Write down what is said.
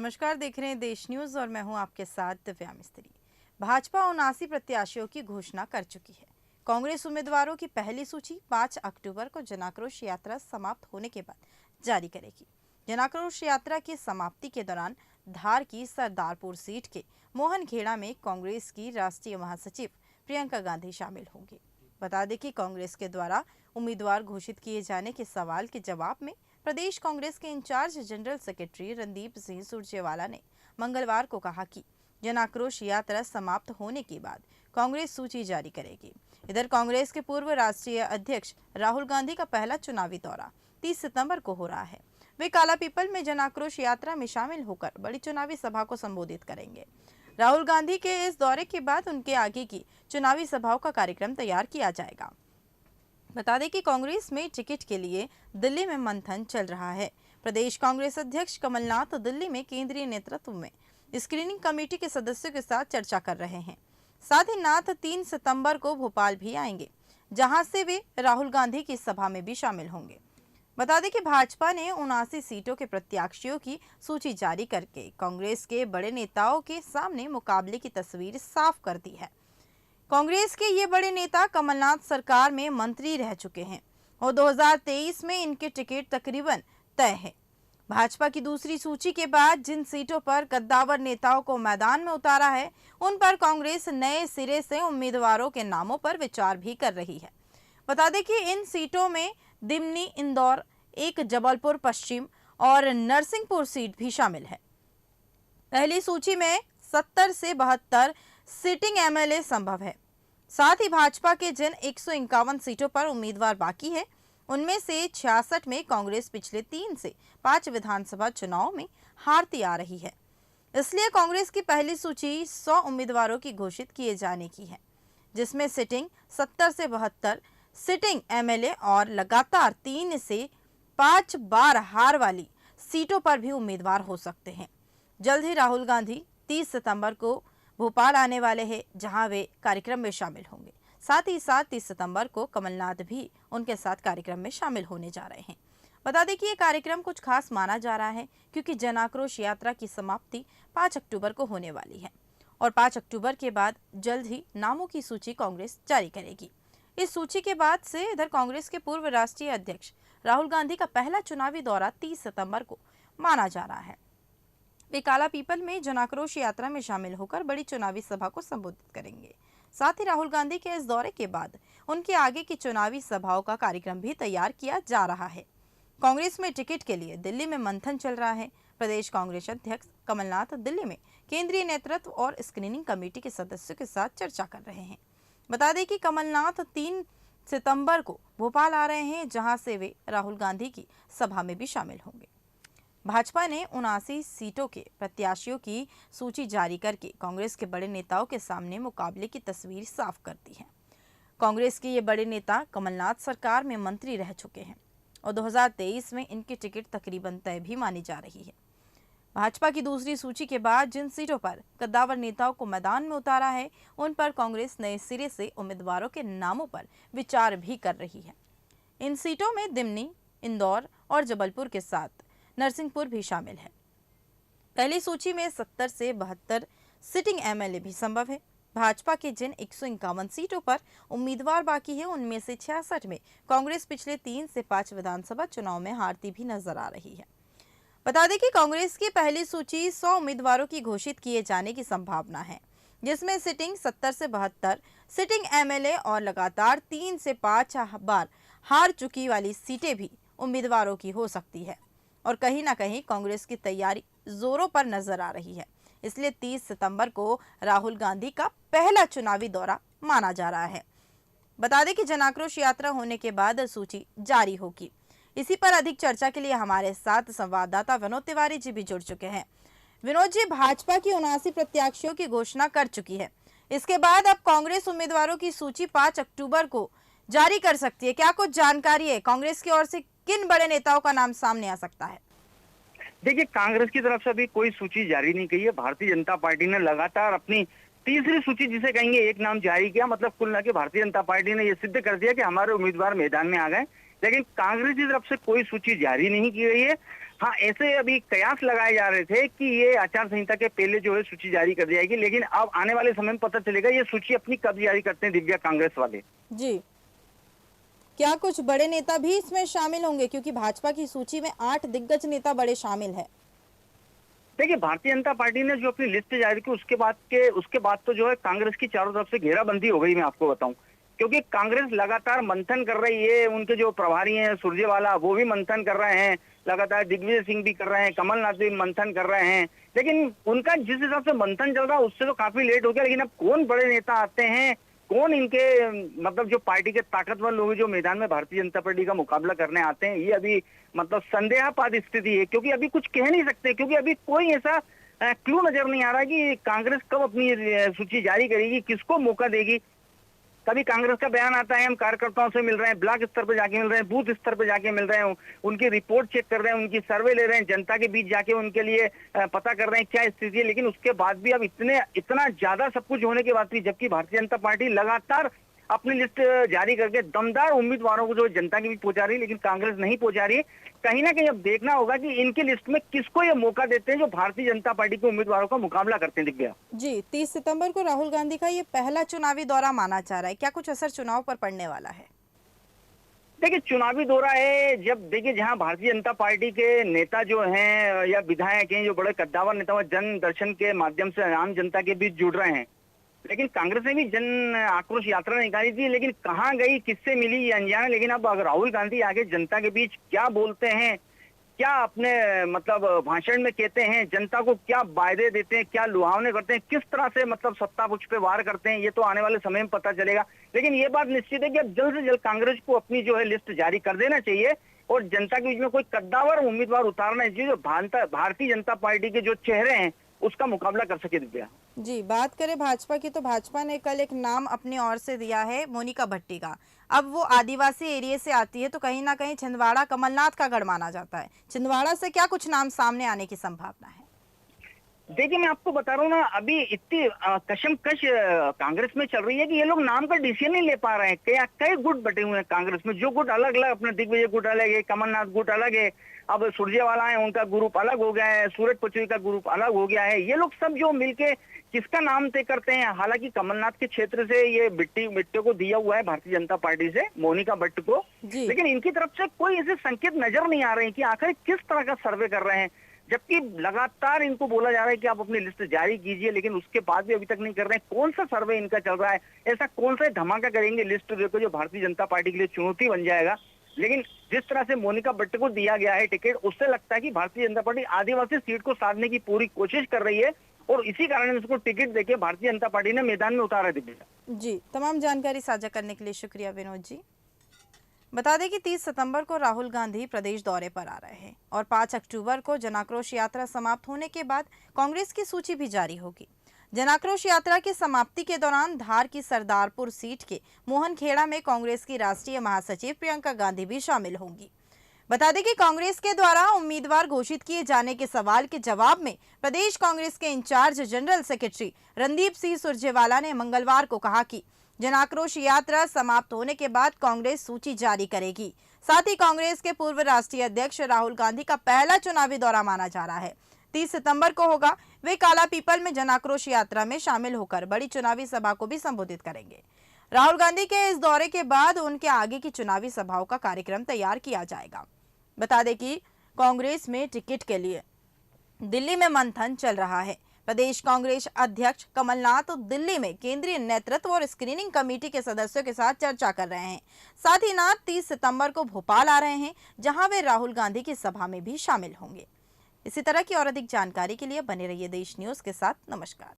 नमस्कार, देख रहे हैं देश न्यूज और मैं हूं आपके साथ दिव्या मिस्त्री। भाजपा 79 प्रत्याशियों की घोषणा कर चुकी है। कांग्रेस उम्मीदवारों की पहली सूची 5 अक्टूबर को जनाक्रोश यात्रा समाप्त होने के बाद जारी करेगी। जनाक्रोश यात्रा की समाप्ति के दौरान धार की सरदारपुर सीट के मोहन खेड़ा में कांग्रेस की राष्ट्रीय महासचिव प्रियंका गांधी शामिल होंगी। बता दें कि कांग्रेस के द्वारा उम्मीदवार घोषित किए जाने के सवाल के जवाब में प्रदेश कांग्रेस के in charge general secretary Randeep Singh Surjewala ने मंगलवार को कहा कि जनाक्रोश यात्रा समाप्त होने के बाद कांग्रेस सूची जारी करेगी। इधर कांग्रेस के पूर्व राष्ट्रीय अध्यक्ष राहुल गांधी का पहला चुनावी दौरा 30 सितंबर को हो रहा है। वे कालापीपल में जनाक्रोश यात्रा में शामिल होकर बड़ी चुनावी सभा को संबोधित करेंगे। राहुल गांधी के इस दौरे के बाद उनके आगे की चुनावी सभाओं का कार्यक्रम तैयार किया जाएगा। बता दें कि कांग्रेस में टिकट के लिए दिल्ली में मंथन चल रहा है। प्रदेश कांग्रेस अध्यक्ष कमलनाथ दिल्ली में केंद्रीय नेतृत्व में स्क्रीनिंग कमेटी के सदस्यों के साथ चर्चा कर रहे हैं। साथ ही नाथ 3 सितंबर को भोपाल भी आएंगे, जहां से वे राहुल गांधी की सभा में भी शामिल होंगे। बता दें कि भाजपा ने 79 सीटों के प्रत्याशियों की सूची जारी करके कांग्रेस के बड़े नेताओं के सामने मुकाबले की तस्वीर साफ कर दी है। कांग्रेस के ये बड़े नेता कमलनाथ सरकार में मंत्री रह चुके हैं और 2023 में इनके टिकट तकरीबन तय है। भाजपा की दूसरी सूची के बाद जिन सीटों पर कद्दावर नेताओं को मैदान में उतारा है, उन पर कांग्रेस नए सिरे से उम्मीदवारों के नामों पर विचार भी कर रही है। बता दें कि इन सीटों में दिमनी, इंदौर, एक जबलपुर पश्चिम और नरसिंहपुर सीट भी शामिल है। पहली सूची में 70 से 72 सिटिंग एमएलए संभव है। साथ ही भाजपा के जिन 151 सीटों पर उम्मीदवार बाकी है, उनमें से 66 में कांग्रेस पिछले 3 से 5 विधानसभा चुनाव में हारती आ रही है। इसलिए कांग्रेस की पहली सूची 100 उम्मीदवारों की घोषित किए जाने की है, जिसमें सिटिंग 70 से 72 सिटिंग एमएलए और लगातार 3 से 5 बार हार वाली सीटों पर भी उम्मीदवार हो सकते हैं। जल्द ही राहुल गांधी 30 सितंबर को भोपाल आने वाले हैं, जहां वे कार्यक्रम में शामिल होंगे। साथ ही 30 सितंबर को कमलनाथ भी उनके साथ कार्यक्रम में शामिल होने जा रहे हैं। बता दें कि ये कार्यक्रम कुछ खास माना जा रहा है, क्योंकि जनाक्रोश यात्रा की समाप्ति 5 अक्टूबर को होने वाली है और 5 अक्टूबर के बाद जल्द ही नामों की सूची कांग्रेस जारी करेगी। इस सूची के बाद से इधर कांग्रेस के पूर्व राष्ट्रीय अध्यक्ष राहुल गांधी का पहला चुनावी दौरा 30 सितंबर को माना जा रहा है। वे कालापीपल में जनाक्रोश यात्रा में शामिल होकर बड़ी चुनावी सभा को संबोधित करेंगे। साथ ही राहुल गांधी के इस दौरे के बाद उनके आगे की चुनावी सभाओं का कार्यक्रम भी तैयार किया जा रहा है। कांग्रेस में टिकट के लिए दिल्ली में मंथन चल रहा है। प्रदेश कांग्रेस अध्यक्ष कमलनाथ दिल्ली में केंद्रीय नेतृत्व और स्क्रीनिंग कमेटी के सदस्यों के साथ चर्चा कर रहे हैं। बता दें कि कमलनाथ 3 सितंबर को भोपाल आ रहे हैं, जहां से वे राहुल गांधी की सभा में भी शामिल होंगे। भाजपा ने 79 सीटों के प्रत्याशियों की सूची जारी करके कांग्रेस के बड़े नेताओं के सामने मुकाबले की तस्वीर साफ कर दी है। कांग्रेस के ये बड़े नेता कमलनाथ सरकार में मंत्री रह चुके हैं और 2023 में इनकी टिकट तकरीबन तय भी मानी जा रही है। भाजपा की दूसरी सूची के बाद जिन सीटों पर कद्दावर नेताओं को मैदान में उतारा है, उन पर कांग्रेस नए सिरे से उम्मीदवारों के नामों पर विचार भी कर रही है। इन सीटों में दिमनी, इंदौर और जबलपुर के साथ नरसिंहपुर भी शामिल है। पहली सूची में 70 से 72 सिटिंग एमएलए भी संभव है। भाजपा के जिन 151 सीटों पर उम्मीदवार बाकी है, उनमें से 66 में कांग्रेस पिछले 3 से 5 विधानसभा चुनाव में हारती भी नजर आ रही है। बता दें कि कांग्रेस की पहली सूची 100 उम्मीदवारों की घोषित किए जाने की संभावना है, जिसमें सिटिंग 70 से 72 सिटिंग एमएलए और लगातार 3 से 5 बार हार चुकी वाली सीटें भी उम्मीदवारों की हो सकती है। और कहीं ना कहीं कांग्रेस की तैयारी जोरों पर नजर आ रही है। इसलिए 30 सितंबर को राहुल गांधी का पहला चुनावी दौरा माना जा रहा है। बता दें कि जनाक्रोश यात्रा होने के बाद सूची जारी होगी। इसी पर अधिक चर्चा के लिए हमारे साथ संवाददाता विनोद तिवारी जी भी जुड़ चुके हैं। विनोद जी, भाजपा की 79 प्रत्याशियों की घोषणा कर चुकी है। इसके बाद अब कांग्रेस उम्मीदवारों की सूची 5 अक्टूबर को जारी कर सकती है। क्या कुछ जानकारी है? कांग्रेस की ओर से किन बड़े नेताओं का नाम सामने आ सकता है? देखिए, कांग्रेस की तरफ से अभी कोई सूची जारी नहीं की है। भारतीय जनता पार्टी ने लगातार अपनी तीसरी सूची जिसे कहेंगे एक नाम जारी किया। मतलब कुल मिला के भारतीय जनता पार्टी ने यह सिद्ध कर दिया कि हमारे उम्मीदवार मैदान में आ गए। लेकिन कांग्रेस की तरफ से कोई सूची जारी नहीं की गई है। हाँ, ऐसे अभी कयास लगाए जा रहे थे कि ये आचार संहिता के पहले जो है सूची जारी कर दी जाएगी, लेकिन अब आने वाले समय में पता चलेगा ये सूची अपनी कब जारी करते हैं दिव्या कांग्रेस वाले। जी, क्या कुछ बड़े नेता भी इसमें शामिल होंगे, क्योंकि भाजपा की सूची में 8 दिग्गज नेता बड़े शामिल है। देखिए, भारतीय जनता पार्टी ने जो अपनी लिस्ट जारी की उसके बाद तो जो है कांग्रेस की चारों तरफ से घेराबंदी हो गई, मैं आपको बताऊं। क्योंकि कांग्रेस लगातार मंथन कर रही है, उनके जो प्रभारी हैं सुरजेवाला वो भी मंथन कर रहे हैं, लगातार दिग्विजय सिंह भी कर रहे हैं, कमलनाथ भी मंथन कर रहे हैं, लेकिन उनका जिस हिसाब से मंथन चल रहा है उससे तो काफी लेट हो गया। लेकिन अब कौन बड़े नेता आते हैं, कौन इनके मतलब जो पार्टी के ताकतवर लोग जो मैदान में भारतीय जनता पार्टी का मुकाबला करने आते हैं, ये अभी मतलब संदेहास्पद स्थिति है। क्योंकि अभी कुछ कह नहीं सकते, क्योंकि अभी कोई ऐसा क्लू नजर नहीं आ रहा कि कांग्रेस कब अपनी सूची जारी करेगी, किसको मौका देगी। कभी कांग्रेस का बयान आता है, हम कार्यकर्ताओं से मिल रहे हैं, ब्लॉक स्तर पर जाके मिल रहे हैं, बूथ स्तर पर जाके मिल रहे हैं, उनकी रिपोर्ट चेक कर रहे हैं, उनकी सर्वे ले रहे हैं, जनता के बीच जाके उनके लिए पता कर रहे हैं क्या स्थिति है। लेकिन उसके बाद भी अब इतना ज्यादा सब कुछ होने के बाद भी, जबकि भारतीय जनता पार्टी लगातार अपनी लिस्ट जारी करके दमदार उम्मीदवारों को जो जनता के बीच पहुंचा रही है, लेकिन कांग्रेस नहीं पहुंचा रही है। कहीं ना कहीं अब देखना होगा कि इनकी लिस्ट में किसको ये मौका देते हैं जो भारतीय जनता पार्टी के उम्मीदवारों का मुकाबला करते हैं। दिव्या जी, 30 सितंबर को राहुल गांधी का ये पहला चुनावी दौरा माना जा रहा है, क्या कुछ असर चुनाव पर पड़ने वाला है? देखिए, चुनावी दौरा है, जब देखिए जहां भारतीय जनता पार्टी के नेता जो हैं या विधायक हैं, जो बड़े कद्दावर नेता जन दर्शन के माध्यम से आम जनता के बीच जुड़ रहे हैं, लेकिन कांग्रेस ने भी जन आक्रोश यात्रा निकाली थी, लेकिन कहां गई, किससे मिली ये अनजान है। लेकिन अब राहुल गांधी आगे जनता के बीच क्या बोलते हैं, क्या अपने मतलब भाषण में कहते हैं, जनता को क्या वायदे देते हैं, क्या लुभावने करते हैं, किस तरह से मतलब सत्ता पक्ष पे वार करते हैं, ये तो आने वाले समय में पता चलेगा। लेकिन ये बात निश्चित है कि अब जल्द से जल्द कांग्रेस को अपनी जो है लिस्ट जारी कर देना चाहिए और जनता के बीच में कोई कद्दावर उम्मीदवार उतारना चाहिए जो भारतीय जनता पार्टी के जो चेहरे हैं उसका मुकाबला कर सके। दिव्या जी, बात करें भाजपा की, तो भाजपा ने कल एक नाम अपनी ओर से दिया है, मोनिका भट्टी का। अब वो आदिवासी एरिया से आती है, तो कहीं ना कहीं छिंदवाड़ा कमलनाथ का गढ़ माना जाता है। छिंदवाड़ा से क्या कुछ नाम सामने आने की संभावना है? देखिए, मैं आपको बता रहा हूँ ना, अभी इतनी कशमकश कांग्रेस में चल रही है कि ये लोग नाम का डिसीजन नहीं ले पा रहे हैं। कई गुट बटे हुए हैं कांग्रेस में, जो गुट अलग अलग, अपने दिग्विजय गुट अलग है, कमलनाथ गुट अलग है, अब सुरजेवाला है उनका ग्रुप अलग हो गया है, सूरज पचौरी का ग्रुप अलग हो गया है। ये लोग सब जो मिलके किसका नाम तय करते हैं। हालांकि कमलनाथ के क्षेत्र से ये बिट्टे को दिया हुआ है भारतीय जनता पार्टी से, मोनिका भट्ट को, लेकिन इनकी तरफ से कोई ऐसे संकेत नजर नहीं आ रहे हैं कि आखिर किस तरह का सर्वे कर रहे हैं। जबकि लगातार इनको बोला जा रहा है कि आप अपनी लिस्ट जारी कीजिए, लेकिन उसके बाद भी अभी तक नहीं कर रहे हैं। कौन सा सर्वे इनका चल रहा है, ऐसा कौन सा धमाका करेंगे लिस्ट देखो जो भारतीय जनता पार्टी के लिए चुनौती बन जाएगा। लेकिन जिस तरह से मोनिका भट्ट को दिया गया है टिकट, उससे लगता है कि भारतीय जनता पार्टी आदिवासी सीट को साधने की पूरी कोशिश कर रही है और इसी कारण उसको टिकट देके भारतीय जनता पार्टी ने मैदान में उतारा है। जी, तमाम जानकारी साझा करने के लिए शुक्रिया विनोद जी। बता दें कि 30 सितंबर को राहुल गांधी प्रदेश दौरे पर आ रहे हैं और 5 अक्टूबर को जनाक्रोश यात्रा समाप्त होने के बाद कांग्रेस की सूची भी जारी होगी। जनाक्रोश यात्रा की समाप्ति के दौरान धार की सरदारपुर सीट के मोहनखेड़ा में कांग्रेस की राष्ट्रीय महासचिव प्रियंका गांधी भी शामिल होंगी। बता दें कि कांग्रेस के द्वारा उम्मीदवार घोषित किए जाने के सवाल के जवाब में प्रदेश कांग्रेस के in charge general secretary Randeep Singh Surjewala ने मंगलवार को कहा कि जनाक्रोश यात्रा समाप्त होने के बाद कांग्रेस सूची जारी करेगी। साथ ही कांग्रेस के पूर्व राष्ट्रीय अध्यक्ष राहुल गांधी का पहला चुनावी दौरा माना जा रहा है 30 सितंबर को होगा। वे काला पीपल में जनाक्रोश यात्रा में शामिल होकर बड़ी चुनावी सभा को भी संबोधित करेंगे। राहुल गांधी के इस दौरे के बाद उनके आगे की चुनावी सभाओं का कार्यक्रम तैयार किया जाएगा। बता दें कि कांग्रेस में टिकट के लिए दिल्ली में मंथन चल रहा है। प्रदेश कांग्रेस अध्यक्ष कमलनाथ दिल्ली में केंद्रीय नेतृत्व और स्क्रीनिंग कमेटी के सदस्यों के साथ चर्चा कर रहे हैं। साथ ही नाथ 30 सितंबर को भोपाल आ रहे हैं, जहां वे राहुल गांधी की सभा में भी शामिल होंगे। इसी तरह की और अधिक जानकारी के लिए बने रहिए देश न्यूज के साथ। नमस्कार।